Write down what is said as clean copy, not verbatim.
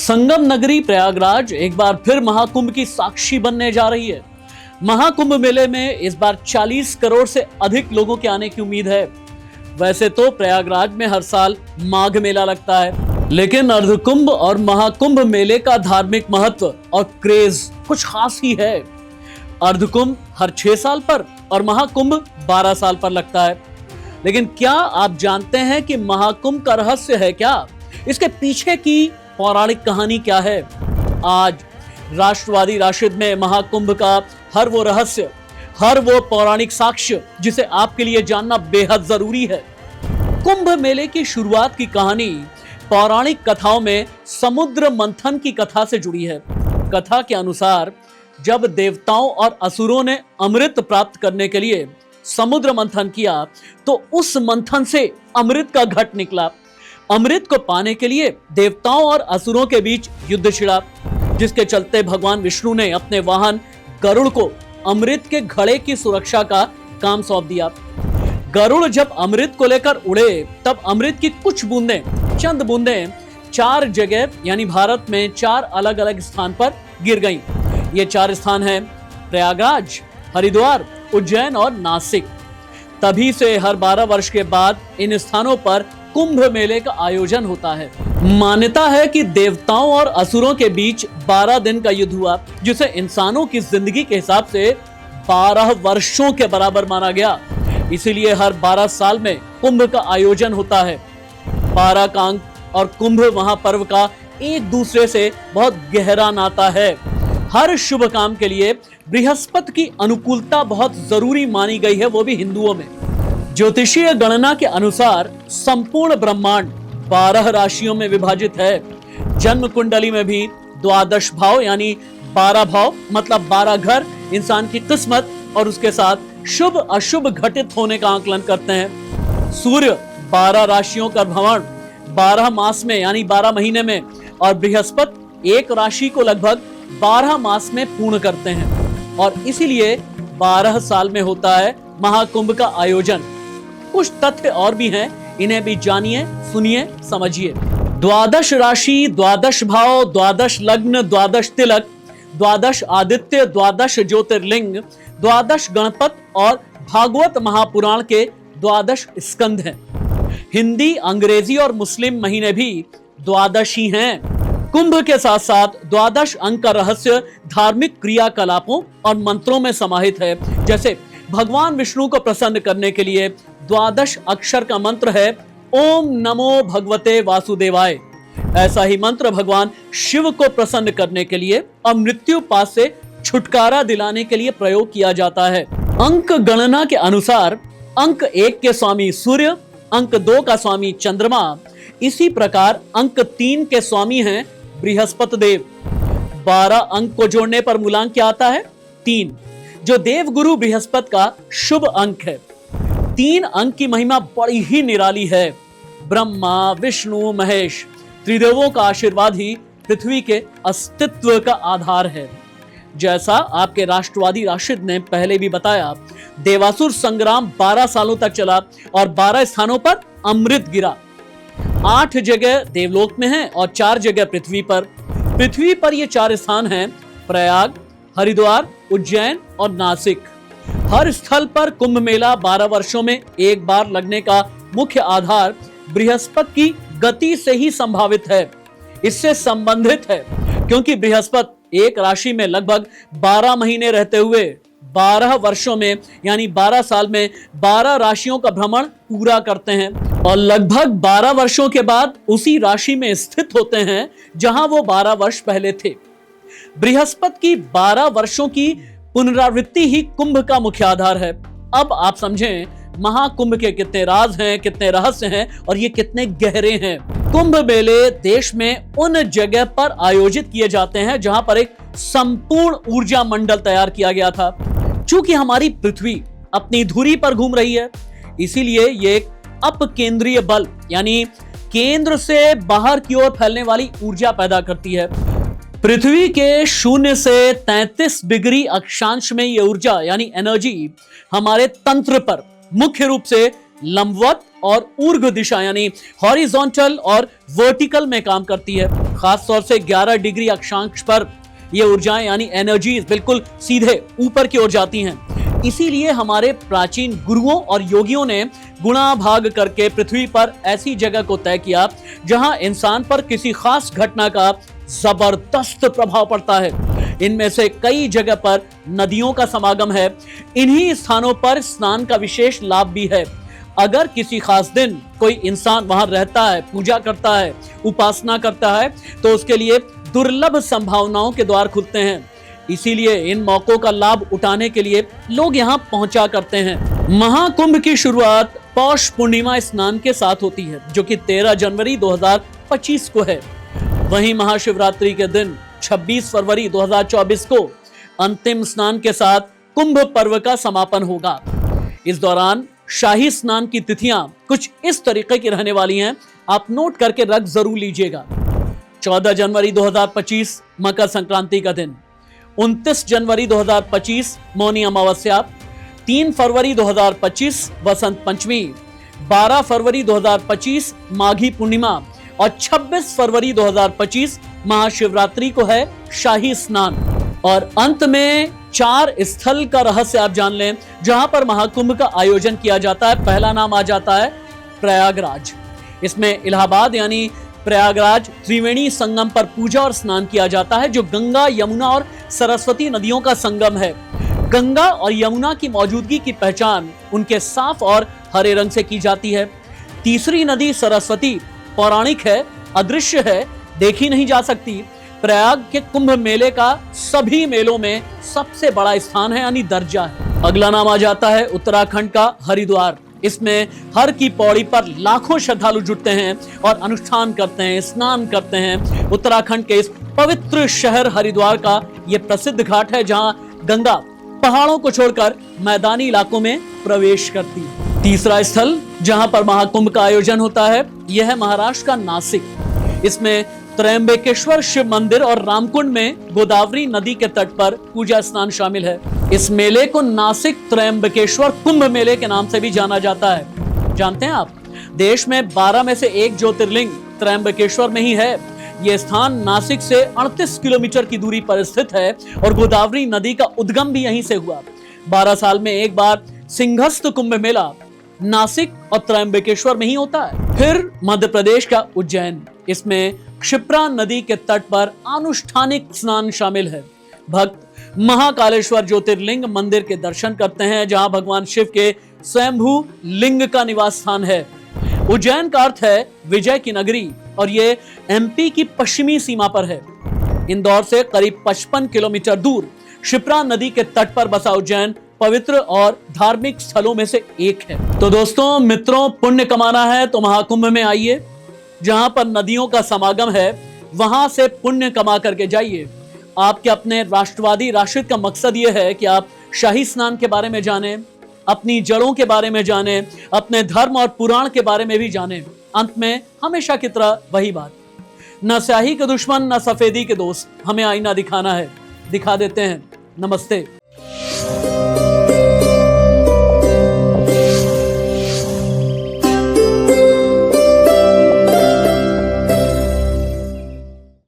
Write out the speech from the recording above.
संगम नगरी प्रयागराज एक बार फिर महाकुंभ की साक्षी बनने जा रही है। महाकुंभ मेले में इस बार 40 करोड़ से अधिक लोगों के आने की उम्मीद है। वैसे तो प्रयागराज में हर साल माघ मेला लगता है, लेकिन अर्धकुंभ और महाकुंभ मेले का धार्मिक महत्व और क्रेज कुछ खास ही है। अर्धकुंभ हर 6 साल पर और महाकुंभ 12 साल पर लगता है। लेकिन क्या आप जानते हैं कि महाकुंभ का रहस्य है क्या? इसके पीछे की पौराणिक कहानी क्या है? आज राष्ट्रवादी राशिद में महाकुंभ का हर वो रहस्य, हर वो पौराणिक साक्ष्य जिसे आपके लिए जानना बेहद जरूरी है। कुंभ मेले की शुरुआत की कहानी पौराणिक कथाओं में समुद्र मंथन की कथा से जुड़ी है। कथा के अनुसार जब देवताओं और असुरों ने अमृत प्राप्त करने के लिए समुद्र मंथन किया तो उस मंथन से अमृत का घट निकला। अमृत को पाने के लिए देवताओं और असुरों के बीच युद्ध छिड़ा, जिसके चलते भगवान विष्णु ने अपने वाहन गरुड़ को अमृत के घड़े की सुरक्षा का काम सौंप दिया। गरुड़ जब अमृत को लेकर उड़े तब अमृत की कुछ बूंदें, चंद बूंदें 4 जगह यानी भारत में 4 अलग अलग स्थान पर गिर गईं। ये 4 स्थान हैं प्रयागराज, हरिद्वार, उज्जैन और नासिक। तभी से हर 12 वर्ष के बाद इन स्थानों पर कुंभ मेले का आयोजन होता है। मान्यता है कि देवताओं और असुरों के बीच 12 दिन का युद्ध हुआ, जिसे इंसानों की जिंदगी के हिसाब से 12 वर्षों के बराबर माना गया। इसीलिए हर 12 साल में कुंभ का आयोजन होता है। 12 का अंक और कुंभ महापर्व का एक दूसरे से बहुत गहरा नाता है। हर शुभ काम के लिए बृहस्पति की अनुकूलता बहुत जरूरी मानी गई है, वो भी हिंदुओं में। ज्योतिषीय गणना के अनुसार संपूर्ण ब्रह्मांड 12 राशियों में विभाजित है। जन्म कुंडली में भी 12 भाव यानी 12 भाव मतलब 12 घर इंसान की किस्मत और उसके साथ शुभ अशुभ घटित होने का आकलन करते हैं। सूर्य 12 राशियों का भ्रमण 12 मास में यानी 12 महीने में और बृहस्पति एक राशि को लगभग 12 मास में पूर्ण करते हैं और इसीलिए 12 साल में होता है महाकुंभ का आयोजन। कुछ तथ्य और भी हैं, इन्हें भी जानिए, सुनिए, समझिए। 12 राशि, 12 भाव, 12 लग्न, 12 तिलक, 12 आदित्य, 12 ज्योतिर्लिंग, 12 गणपत और भागवत महापुराण के 12 स्कंद हैं। हिंदी, अंग्रेजी और मुस्लिम महीने भी 12 ही हैं। कुंभ के साथ साथ 12 अंक का रहस्य धार्मिक क्रियाकलापों और मंत्रों में समाहित है। जैसे भगवान विष्णु को प्रसन्न करने के लिए 12 अक्षर का मंत्र है ओम नमो भगवते वासुदेवाय। ऐसा ही मंत्र भगवान शिव को प्रसन्न करने के लिए और मृत्यु पास से छुटकारा दिलाने के लिए प्रयोग किया जाता है। अंक गणना के अनुसार अंक 1 के स्वामी सूर्य, अंक 2 का स्वामी चंद्रमा, इसी प्रकार अंक 3 के स्वामी हैं बृहस्पति देव। 12 अंक को जोड़ने पर मूलांक क्या आता है? 3, जो देवगुरु बृहस्पति का शुभ अंक है। 3 अंक की महिमा बड़ी ही निराली है। ब्रह्मा, विष्णु, महेश त्रिदेवों का आशीर्वाद ही पृथ्वी के अस्तित्व का आधार है। जैसा आपके राष्ट्रवादी राशिद ने पहले भी बताया, देवासुर संग्राम 12 सालों तक चला और 12 स्थानों पर अमृत गिरा। 8 जगह देवलोक में है और 4 जगह पृथ्वी पर। पृथ्वी पर ये 4 स्थान हैं प्रयाग, हरिद्वार, उज्जैन और नासिक। हर स्थल पर कुंभ मेला 12 वर्षों में एक बार लगने का मुख्य आधार बृहस्पति की गति से ही संभावित है, इससे संबंधित है, क्योंकि बृहस्पति एक राशि में लगभग 12 महीने रहते हुए 12 वर्षों में यानी 12 साल में 12 राशियों का भ्रमण पूरा करते हैं और लगभग 12 वर्षों के बाद उसी राशि में स्थित होते हैं जहां वो 12 वर्ष पहले थे। बृहस्पति की 12 वर्षों की पुनरावृत्ति ही कुंभ का मुख्य आधार है। अब आप समझें महाकुंभ के कितने राज हैं, कितने रहस्य हैं और ये कितने गहरे हैं। कुंभ मेले देश में उन जगह पर आयोजित किए जाते हैं जहां पर एक संपूर्ण ऊर्जा मंडल तैयार किया गया था। चूंकि हमारी पृथ्वी अपनी धुरी पर घूम रही है, इसीलिए ये एक अपकेंद्रीय बल यानी केंद्र से बाहर की ओर फैलने वाली ऊर्जा पैदा करती है। पृथ्वी के 0 से 33 डिग्री अक्षांश में ये ऊर्जा यानी एनर्जी हमारे तंत्र पर मुख्य रूप से लंबवत और ऊर्ध्व दिशा यानी हॉरिजॉन्टल और वर्टिकल में काम करती है। खास तौर से 11 डिग्री अक्षांश पर ये ऊर्जाएं यानी एनर्जीज बिल्कुल सीधे ऊपर की ओर जाती हैं। इसीलिए हमारे प्राचीन गुरुओं और योगियों ने गुणा भाग करके पृथ्वी पर ऐसी जगह को तय किया जहां इंसान पर किसी खास घटना का जबरदस्त प्रभाव पड़ता है। इनमें से कई जगह पर नदियों का समागम है। इन्हीं स्थानों पर स्नान का विशेष लाभ भी है। अगर किसी खास दिन कोई इंसान वहां रहता है, पूजा करता है, उपासना करता है, तो उसके लिए दुर्लभ संभावनाओं के द्वार खुलते हैं। इसीलिए इन मौकों का लाभ उठाने के लिए लोग यहाँ पहुंचा करते हैं। महाकुंभ की शुरुआत पौष पूर्णिमा स्नान के साथ होती है, जो कि 13 जनवरी 2025 को है। वहीं महाशिवरात्रि के दिन 26 फरवरी 2024 को अंतिम स्नान के साथ कुंभ पर्व का समापन होगा। इस दौरान शाही स्नान की तिथियां कुछ इस तरीके की रहने वाली हैं, आप नोट करके रख जरूर लीजिएगा। 14 जनवरी 2025 मकर संक्रांति का दिन, 29 जनवरी 2025 मौनी अमावस्या, 3 फरवरी 2025 वसंत पंचमी, 12 फरवरी 2025 माघी पूर्णिमा और 26 फरवरी 2025 महाशिवरात्रि को है शाही स्नान। और अंत में 4 स्थल का रहस्य आप जान लें जहां पर महाकुंभ का आयोजन किया जाता है। पहला नाम आ जाता है प्रयागराज। इसमें इलाहाबाद यानी प्रयागराज त्रिवेणी संगम पर पूजा और स्नान किया जाता है, जो गंगा, यमुना और सरस्वती नदियों का संगम है। गंगा और यमुना की मौजूदगी की पहचान उनके साफ और हरे रंग से की जाती है। तीसरी नदी सरस्वती पौराणिक है, अदृश्य है, देखी नहीं जा सकती। प्रयाग के कुंभ मेले का सभी मेलों में सबसे बड़ा स्थान है यानी दर्जा है। अगला नाम आ जाता है उत्तराखंड का हरिद्वार। इसमें हर की पौड़ी पर लाखों श्रद्धालु जुटते हैं और अनुष्ठान करते हैं, स्नान करते हैं। उत्तराखंड के इस पवित्र शहर हरिद्वार का यह प्रसिद्ध घाट है जहां गंगा पहाड़ों को छोड़कर मैदानी इलाकों में प्रवेश करती है। तीसरा स्थल जहां पर महाकुंभ का आयोजन होता है यह है महाराष्ट्र का नासिक। इसमें त्रयंबकेश्वर शिव मंदिर और रामकुंड में गोदावरी नदी के तट पर पूजा स्नान शामिल है। इस मेले को नासिक त्रयंबकेश्वर कुंभ मेले के नाम से भी जाना जाता है। जानते हैं आप, देश में 12 में से 1 ज्योतिर्लिंग त्रयंबकेश्वर में ही है। यह स्थान नासिक से 38 किलोमीटर की दूरी पर स्थित है और गोदावरी नदी का उद्गम भी यहीं से हुआ। 12 साल में एक बार सिंहस्थ कुंभ मेला नासिक और त्रयंबकेश्वर में ही होता है। फिर मध्य प्रदेश का उज्जैन, इसमें क्षिप्रा नदी के तट पर अनुष्ठानिक स्नान शामिल है। भक्त महाकालेश्वर ज्योतिर्लिंग मंदिर के दर्शन करते हैं जहां भगवान शिव के स्वयंभू लिंग का निवास स्थान है। उज्जैन का अर्थ है विजय की नगरी और ये एमपी की पश्चिमी सीमा पर है। इंदौर से करीब 55 किलोमीटर दूर क्षिप्रा नदी के तट पर बसा उज्जैन पवित्र और धार्मिक स्थलों में से एक है। तो दोस्तों, मित्रों, पुण्य कमाना है तो महाकुंभ में आइए। जहां पर नदियों का समागम है वहां से पुण्य कमा करके जाइए। आपके अपने राष्ट्रवादी राशिद का मकसद यह है कि आप शाही स्नान के बारे में जानें, अपनी जड़ों के बारे में जानें, अपने धर्म और पुराण के बारे में भी जानें। अंत में हमेशा की तरह वही बात, न स्याही के दुश्मन न सफेदी के दोस्त, हमें आईना दिखाना है, दिखा देते हैं। नमस्ते।